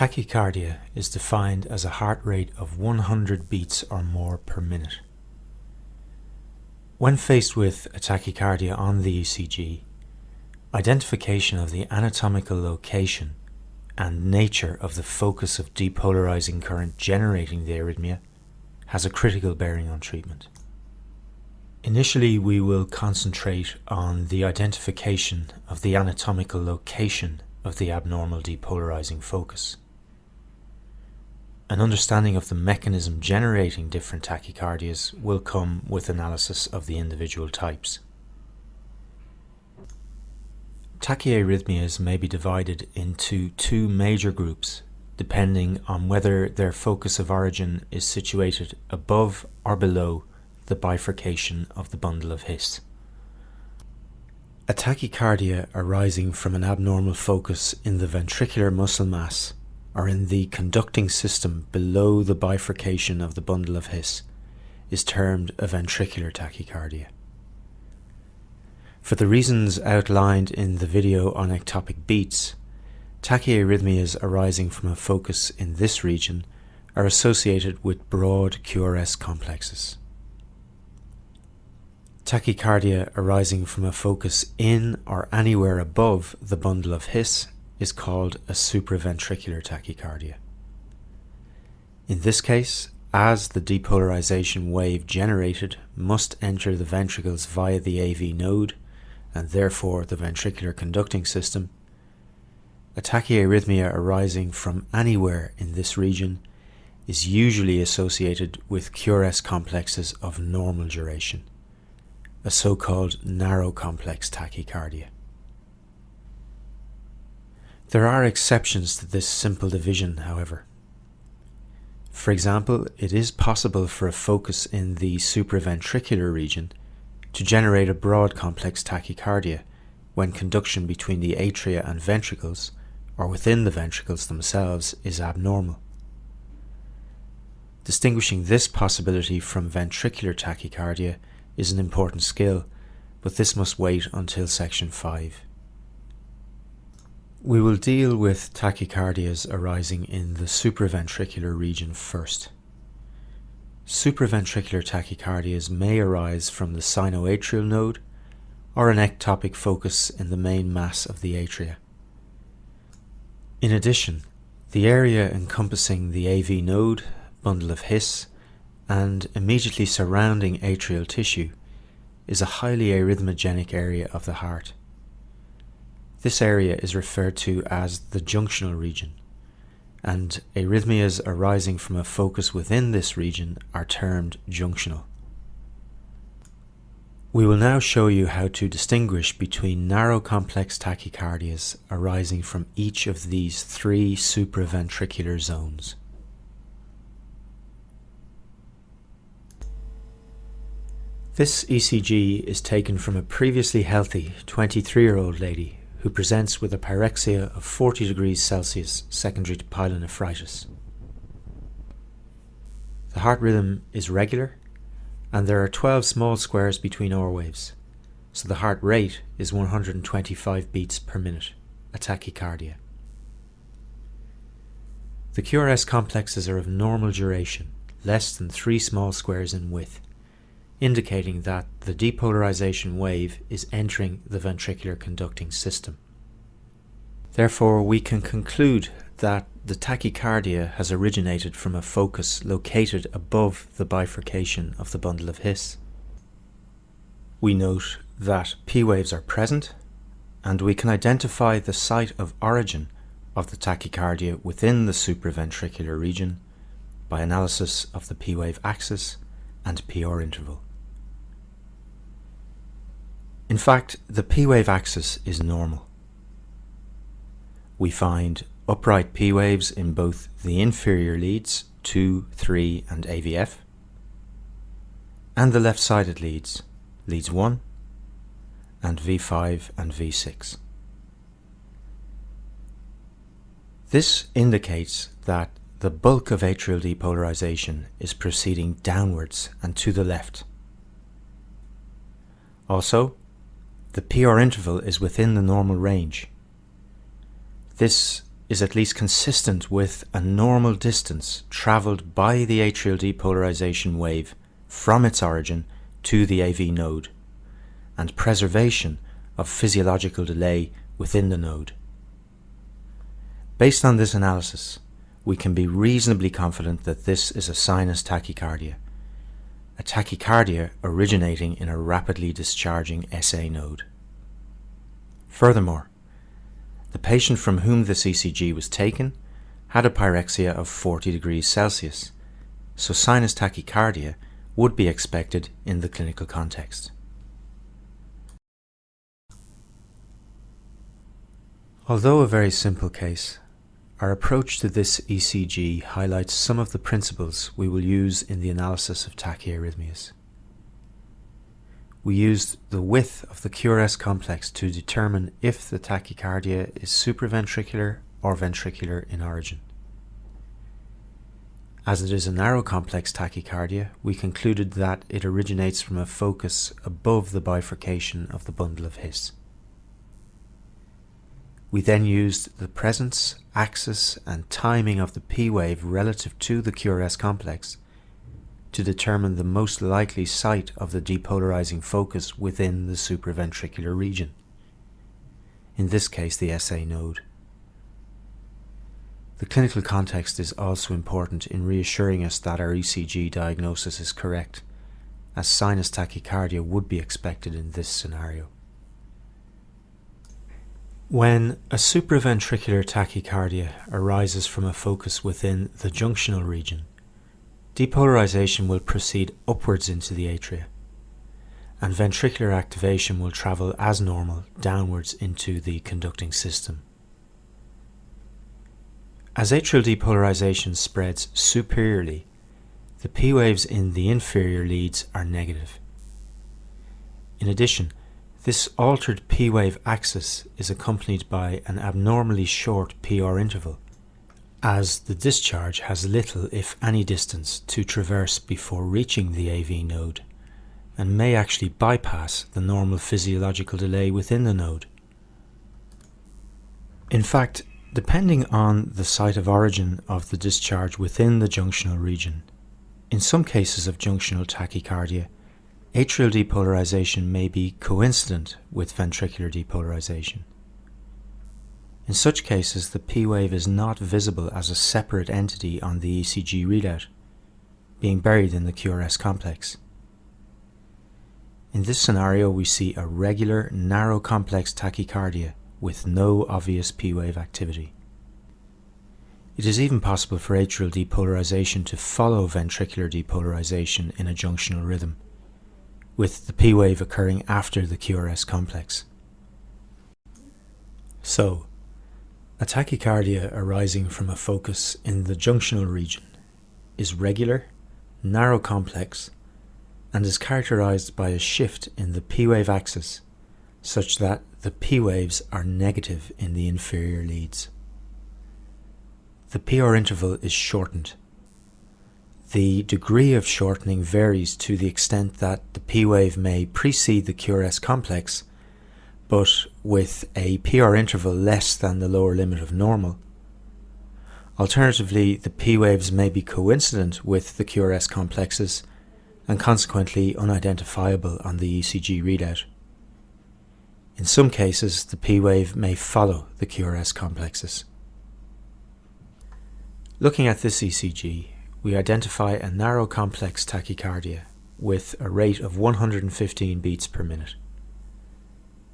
Tachycardia is defined as a heart rate of 100 beats or more per minute. When faced with a tachycardia on the ECG, identification of the anatomical location and nature of the focus of depolarizing current generating the arrhythmia has a critical bearing on treatment. Initially, we will concentrate on the identification of the anatomical location of the abnormal depolarizing focus. An understanding of the mechanism generating different tachycardias will come with analysis of the individual types. Tachyarrhythmias may be divided into two major groups, depending on whether their focus of origin is situated above or below the bifurcation of the bundle of His. A tachycardia arising from an abnormal focus in the ventricular muscle mass or in the conducting system below the bifurcation of the bundle of His is termed a ventricular tachycardia. For the reasons outlined in the video on ectopic beats, tachyarrhythmias arising from a focus in this region are associated with broad QRS complexes. Tachycardia arising from a focus in or anywhere above the bundle of His is called a supraventricular tachycardia. In this case, as the depolarization wave generated must enter the ventricles via the AV node and therefore the ventricular conducting system, a tachyarrhythmia arising from anywhere in this region is usually associated with QRS complexes of normal duration, a so-called narrow complex tachycardia. There are exceptions to this simple division, however. For example, it is possible for a focus in the supraventricular region to generate a broad complex tachycardia when conduction between the atria and ventricles, or within the ventricles themselves, is abnormal. Distinguishing this possibility from ventricular tachycardia is an important skill, but this must wait until section 5. We will deal with tachycardias arising in the supraventricular region first. Supraventricular tachycardias may arise from the sinoatrial node or an ectopic focus in the main mass of the atria. In addition, the area encompassing the AV node, bundle of His, and immediately surrounding atrial tissue is a highly arrhythmogenic area of the heart. This area is referred to as the junctional region, and arrhythmias arising from a focus within this region are termed junctional. We will now show you how to distinguish between narrow complex tachycardias arising from each of these three supraventricular zones. This ECG is taken from a previously healthy 23-year-old lady who presents with a pyrexia of 40 degrees Celsius secondary to pyelonephritis. The heart rhythm is regular and there are 12 small squares between R waves, so the heart rate is 125 beats per minute, a tachycardia. The QRS complexes are of normal duration, less than 3 small squares in width, indicating that the depolarization wave is entering the ventricular conducting system. Therefore, we can conclude that the tachycardia has originated from a focus located above the bifurcation of the bundle of His. We note that P waves are present, and we can identify the site of origin of the tachycardia within the supraventricular region by analysis of the P wave axis and PR interval. In fact, the P wave axis is normal. We find upright P waves in both the inferior leads 2, 3 and AVF, and the left-sided leads 1 and V5 and V6. This indicates that the bulk of atrial depolarization is proceeding downwards and to the left. Also, the PR interval is within the normal range. This is at least consistent with a normal distance travelled by the atrial depolarization wave from its origin to the AV node, and preservation of physiological delay within the node. Based on this analysis, we can be reasonably confident that this is a sinus tachycardia, a tachycardia originating in a rapidly discharging SA node. Furthermore, the patient from whom this ECG was taken had a pyrexia of 40 degrees Celsius, so sinus tachycardia would be expected in the clinical context. Although a very simple case, our approach to this ECG highlights some of the principles we will use in the analysis of tachyarrhythmias. We used the width of the QRS complex to determine if the tachycardia is supraventricular or ventricular in origin. As it is a narrow complex tachycardia, we concluded that it originates from a focus above the bifurcation of the bundle of His. We then used the presence, axis and timing of the P wave relative to the QRS complex to determine the most likely site of the depolarizing focus within the supraventricular region, in this case the SA node. The clinical context is also important in reassuring us that our ECG diagnosis is correct, as sinus tachycardia would be expected in this scenario. When a supraventricular tachycardia arises from a focus within the junctional region, depolarization will proceed upwards into the atria, and ventricular activation will travel as normal downwards into the conducting system. As atrial depolarization spreads superiorly, the P waves in the inferior leads are negative. In addition, this altered P wave axis is accompanied by an abnormally short PR interval, as the discharge has little if any distance to traverse before reaching the AV node, and may actually bypass the normal physiological delay within the node. In fact, depending on the site of origin of the discharge within the junctional region, in some cases of junctional tachycardia, atrial depolarization may be coincident with ventricular depolarization. In such cases, the P wave is not visible as a separate entity on the ECG readout, being buried in the QRS complex. In this scenario, we see a regular, narrow complex tachycardia with no obvious P wave activity. It is even possible for atrial depolarization to follow ventricular depolarization in a junctional rhythm, with the P wave occurring after the QRS complex. So, a tachycardia arising from a focus in the junctional region is regular, narrow complex, and is characterized by a shift in the P wave axis such that the P waves are negative in the inferior leads. The PR interval is shortened. The degree of shortening varies to the extent that the P wave may precede the QRS complex, but with a PR interval less than the lower limit of normal. Alternatively, the P waves may be coincident with the QRS complexes and consequently unidentifiable on the ECG readout. In some cases, the P wave may follow the QRS complexes. Looking at this ECG, we identify a narrow complex tachycardia with a rate of 115 beats per minute.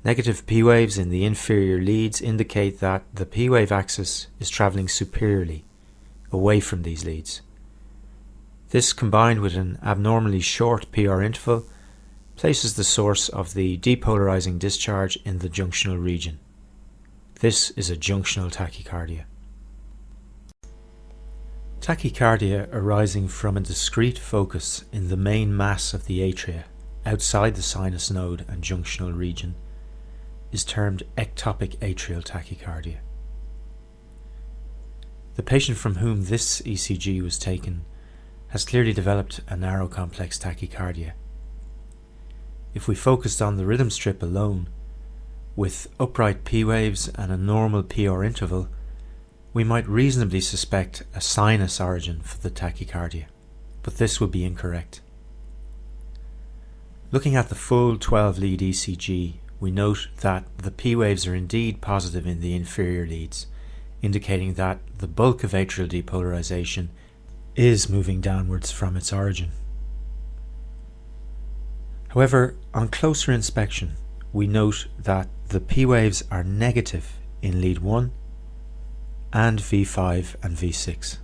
Negative P waves in the inferior leads indicate that the P wave axis is travelling superiorly, away from these leads. This, combined with an abnormally short PR interval, places the source of the depolarizing discharge in the junctional region. This is a junctional tachycardia. Tachycardia arising from a discrete focus in the main mass of the atria, outside the sinus node and junctional region, is termed ectopic atrial tachycardia. The patient from whom this ECG was taken has clearly developed a narrow complex tachycardia. If we focused on the rhythm strip alone, with upright P waves and a normal PR interval, we might reasonably suspect a sinus origin for the tachycardia, but this would be incorrect. Looking at the full 12-lead ECG, we note that the P waves are indeed positive in the inferior leads, indicating that the bulk of atrial depolarization is moving downwards from its origin. However, on closer inspection, we note that the P waves are negative in lead 1 and V5 and V6.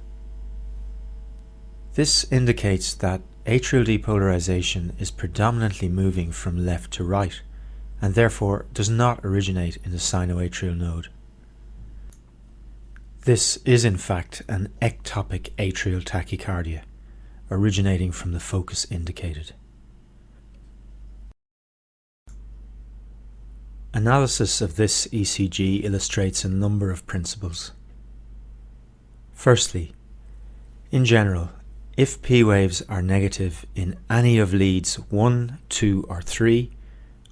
This indicates that atrial depolarization is predominantly moving from left to right, and therefore does not originate in the sinoatrial node. This is in fact an ectopic atrial tachycardia, originating from the focus indicated. Analysis of this ECG illustrates a number of principles. Firstly, in general, if P waves are negative in any of leads 1, 2 or 3,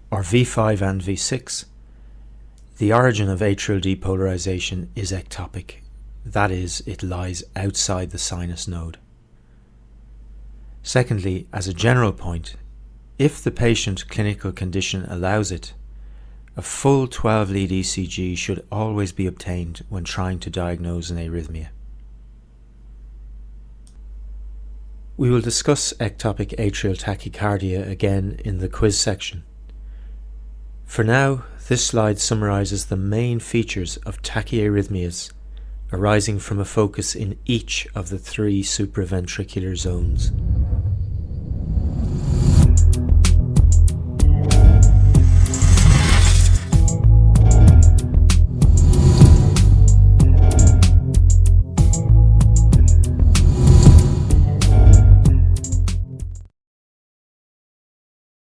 or V5 and V6, the origin of atrial depolarization is ectopic, that is, it lies outside the sinus node. Secondly, as a general point, if the patient clinical condition allows it, a full 12-lead ECG should always be obtained when trying to diagnose an arrhythmia. We will discuss ectopic atrial tachycardia again in the quiz section. For now, this slide summarizes the main features of tachyarrhythmias arising from a focus in each of the 3 supraventricular zones.